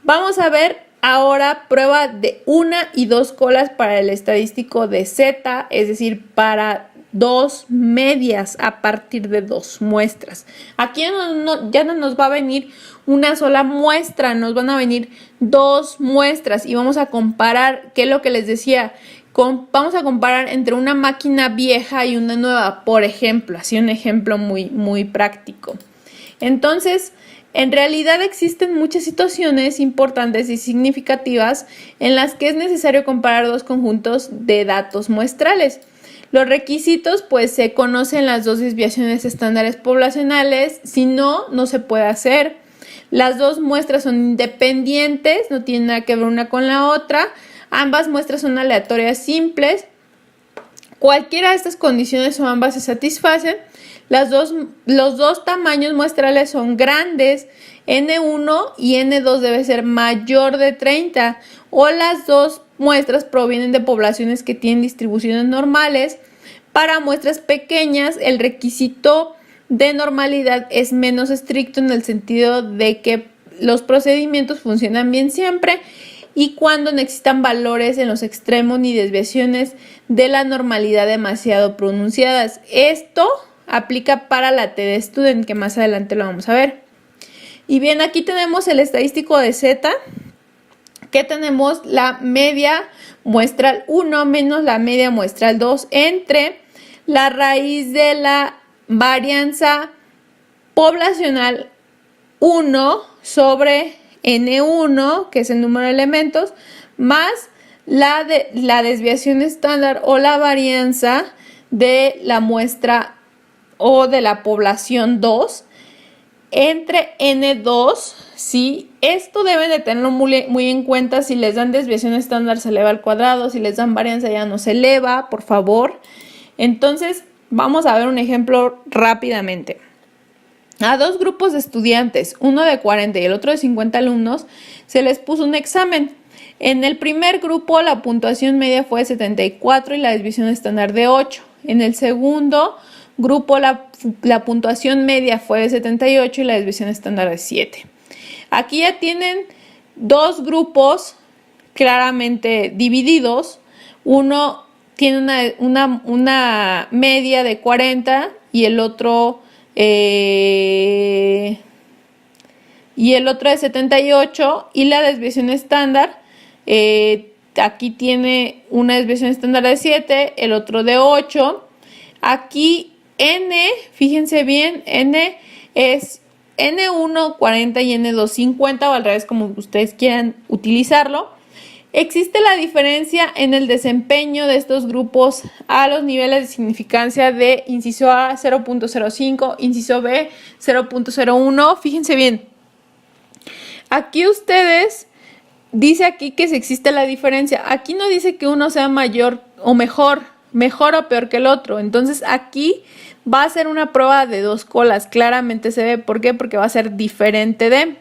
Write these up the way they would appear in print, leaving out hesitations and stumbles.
Vamos a ver ahora prueba de 1 y 2 colas para el estadístico de Z, es decir, para 2 medias a partir de 2 muestras. Aquí ya no nos va a venir una sola muestra, nos van a venir 2 muestras y vamos a comparar, ¿qué es lo que les decía? Vamos a comparar entre una máquina vieja y una nueva, por ejemplo, así un ejemplo muy práctico. Entonces, en realidad existen muchas situaciones importantes y significativas en las que es necesario comparar dos conjuntos de datos muestrales. Los requisitos, pues se conocen las dos desviaciones estándares poblacionales, si no, no se puede hacer. Las dos muestras son independientes, no tienen nada que ver una con la otra. Ambas muestras son aleatorias simples. Cualquiera de estas condiciones o ambas se satisfacen. Los dos tamaños muestrales son grandes, N1 y N2 debe ser mayor de 30, o las dos muestras provienen de poblaciones que tienen distribuciones normales. Para muestras pequeñas, el requisito de normalidad es menos estricto en el sentido de que los procedimientos funcionan bien siempre y cuando no existan valores en los extremos ni desviaciones de la normalidad demasiado pronunciadas. Esto aplica para la TD Student, que más adelante lo vamos a ver. Y bien, aquí tenemos el estadístico de Z, que tenemos la media muestral 1 menos la media muestral 2 entre la raíz de la varianza poblacional 1 sobre N1, que es el número de elementos, más la desviación estándar o la varianza de la muestra o de la población 2 entre N2, ¿sí? Esto deben de tenerlo muy en cuenta. Si les dan desviación estándar se eleva al cuadrado, si les dan varianza ya no se eleva, por favor. Entonces, vamos a ver un ejemplo rápidamente. A dos grupos de estudiantes, uno de 40 y el otro de 50 alumnos, se les puso un examen. En el primer grupo la puntuación media fue de 74 y la desviación estándar de 8. En el segundo grupo la puntuación media fue de 78 y la desviación estándar de 7. Aquí ya tienen dos grupos claramente divididos. Uno tiene una media de 40 y el otro de 78, y la desviación estándar aquí tiene una desviación estándar de 7, el otro de 8. Aquí N, fíjense bien, N es N1 40 y N2 50, o al revés, como ustedes quieran utilizarlo. Existe la diferencia en el desempeño de estos grupos a los niveles de significancia de inciso A 0.05, inciso B 0.01. Fíjense bien. Aquí ustedes, dice aquí que existe la diferencia. Aquí no dice que uno sea mayor o mejor o peor que el otro. Entonces aquí va a ser una prueba de dos colas. Claramente se ve. ¿Por qué? Porque va a ser diferente de.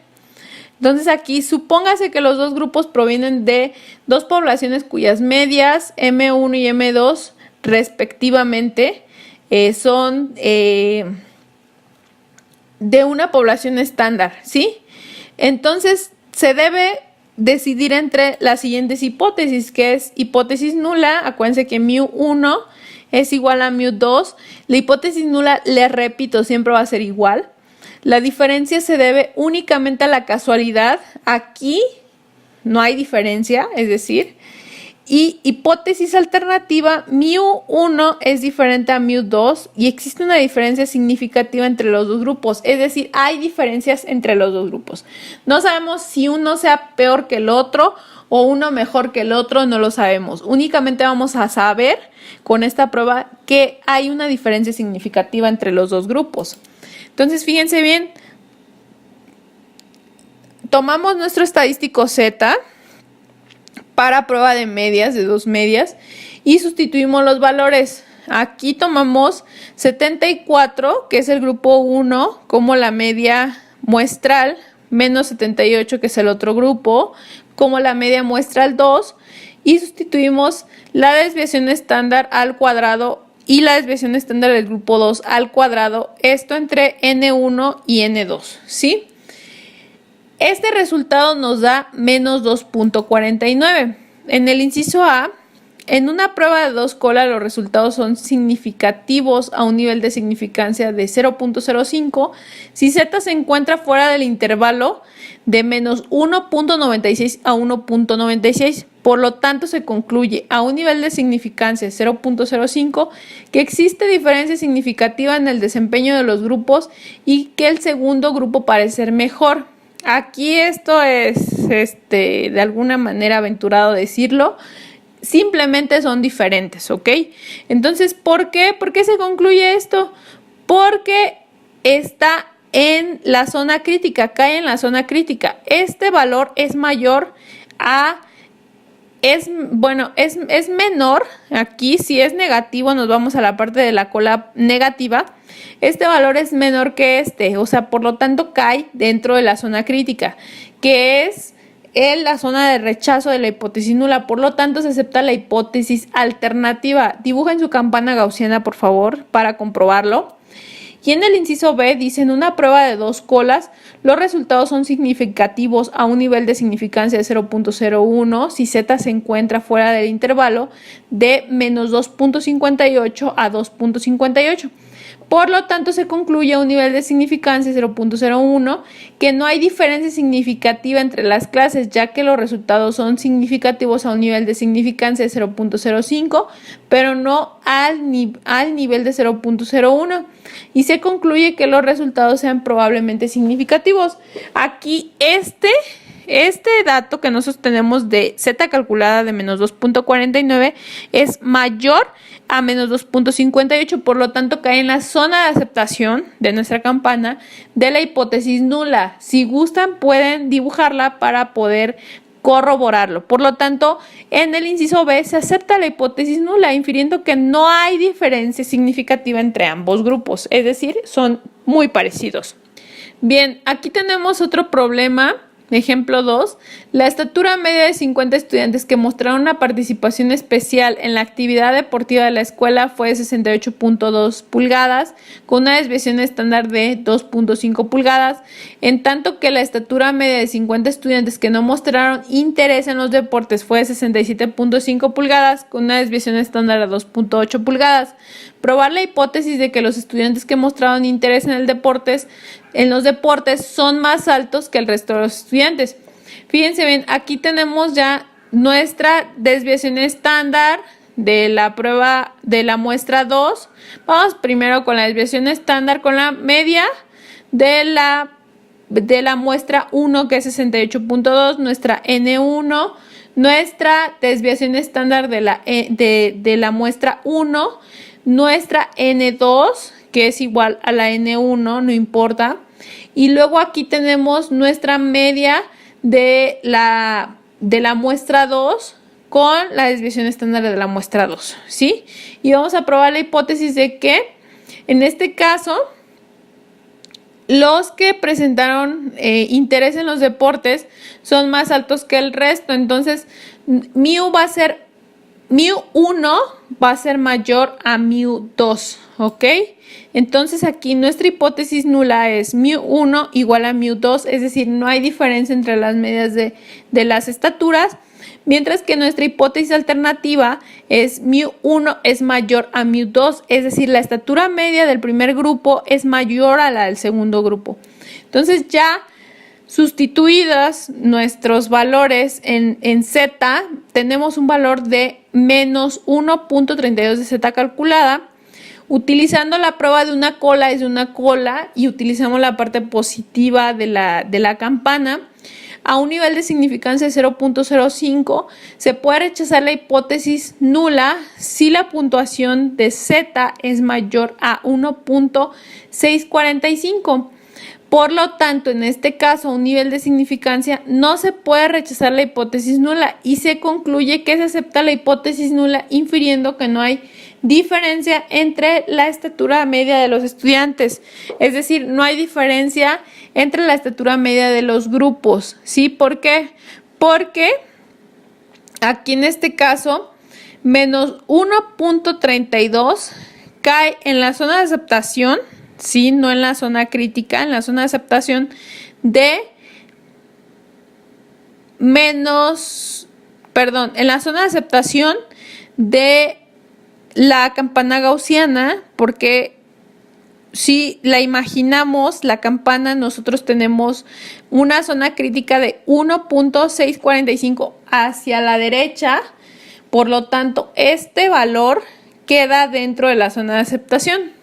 Entonces aquí supóngase que los dos grupos provienen de dos poblaciones cuyas medias M1 y M2 respectivamente son de una población estándar, ¿sí? Entonces se debe decidir entre las siguientes hipótesis, que es hipótesis nula. Acuérdense que μ1 es igual a μ2. La hipótesis nula, les repito, siempre va a ser igual. La diferencia se debe únicamente a la casualidad. Aquí no hay diferencia, es decir, y hipótesis alternativa, μ1 es diferente a μ2 y existe una diferencia significativa entre los dos grupos, es decir, hay diferencias entre los dos grupos. No sabemos si uno sea peor que el otro o uno mejor que el otro, no lo sabemos. Únicamente vamos a saber con esta prueba que hay una diferencia significativa entre los dos grupos. Entonces, fíjense bien, tomamos nuestro estadístico Z para prueba de medias, de dos medias, y sustituimos los valores. Aquí tomamos 74, que es el grupo 1, como la media muestral, menos 78, que es el otro grupo, como la media muestral 2, y sustituimos la desviación estándar al cuadrado y la desviación estándar del grupo 2 al cuadrado, esto entre N1 y N2, ¿sí? Este resultado nos da menos 2.49. En el inciso A, en una prueba de 2 colas los resultados son significativos a un nivel de significancia de 0.05 si Z se encuentra fuera del intervalo de menos 1.96 a 1.96. Por lo tanto, se concluye a un nivel de significancia de 0.05 que existe diferencia significativa en el desempeño de los grupos y que el segundo grupo parece ser mejor. Aquí esto es de alguna manera aventurado decirlo. Simplemente son diferentes, ¿ok? Entonces, ¿por qué? ¿Por qué se concluye esto? Porque está en la zona crítica, cae en la zona crítica. Este valor es mayor a... es menor. Aquí, si es negativo, nos vamos a la parte de la cola negativa. Este valor es menor que este, o sea, por lo tanto cae dentro de la zona crítica, que es en la zona de rechazo de la hipótesis nula. Por lo tanto, se acepta la hipótesis alternativa. Dibujen su campana gaussiana, por favor, para comprobarlo. Y en el inciso B dice, en una prueba de 2 colas, los resultados son significativos a un nivel de significancia de 0.01 si Z se encuentra fuera del intervalo de menos 2.58 a 2.58. Por lo tanto, se concluye a un nivel de significancia 0.01 que no hay diferencia significativa entre las clases, ya que los resultados son significativos a un nivel de significancia de 0.05, pero no al nivel de 0.01. Y se concluye que los resultados sean probablemente significativos. Aquí este dato que nosotros tenemos de Z calculada de menos 2.49 es mayor a menos 2.58, por lo tanto cae en la zona de aceptación de nuestra campana de la hipótesis nula. Si gustan, pueden dibujarla para poder corroborarlo. Por lo tanto, en el inciso B se acepta la hipótesis nula, infiriendo que no hay diferencia significativa entre ambos grupos, es decir, son muy parecidos. Bien, aquí tenemos otro problema. Ejemplo 2. La estatura media de 50 estudiantes que mostraron una participación especial en la actividad deportiva de la escuela fue de 68.2 pulgadas, con una desviación estándar de 2.5 pulgadas, en tanto que la estatura media de 50 estudiantes que no mostraron interés en los deportes fue de 67.5 pulgadas, con una desviación estándar de 2.8 pulgadas. Probar la hipótesis de que los estudiantes que mostraron interés en los deportes son más altos que el resto de los estudiantes. Fíjense bien, aquí tenemos ya nuestra desviación estándar de la prueba de la muestra 2. Vamos primero con la desviación estándar, con la media de la muestra 1, que es 68.2, nuestra N1, nuestra desviación estándar de la muestra 1, nuestra N2, que es igual a la N1, no importa. Y luego aquí tenemos nuestra media de la muestra 2 con la desviación estándar de la muestra 2, ¿sí? Y vamos a probar la hipótesis de que, en este caso, los que presentaron interés en los deportes son más altos que el resto. Entonces, mu1 va a ser mayor a mu2, ¿ok? Entonces aquí nuestra hipótesis nula es mu1 igual a mu2, es decir, no hay diferencia entre las medias de las estaturas, mientras que nuestra hipótesis alternativa es mu1 es mayor a mu2, es decir, la estatura media del primer grupo es mayor a la del segundo grupo. Entonces ya sustituidas nuestros valores en Z, tenemos un valor de menos 1.32 de Z calculada. Utilizando la prueba de una cola es de una cola y utilizamos la parte positiva de la campana. A un nivel de significancia de 0.05 se puede rechazar la hipótesis nula si la puntuación de Z es mayor a 1.645. Por lo tanto, en este caso, a un nivel de significancia no se puede rechazar la hipótesis nula y se concluye que se acepta la hipótesis nula, infiriendo que no hay diferencia entre la estatura media de los estudiantes. Es decir, no hay diferencia entre la estatura media de los grupos. ¿Sí? ¿Por qué? Porque aquí en este caso, menos 1.32 cae en la zona de aceptación, sí, no en la zona crítica, en la zona de aceptación de en la zona de aceptación de la campana gaussiana, porque si la imaginamos, la campana, nosotros tenemos una zona crítica de 1.645 hacia la derecha, por lo tanto, este valor queda dentro de la zona de aceptación.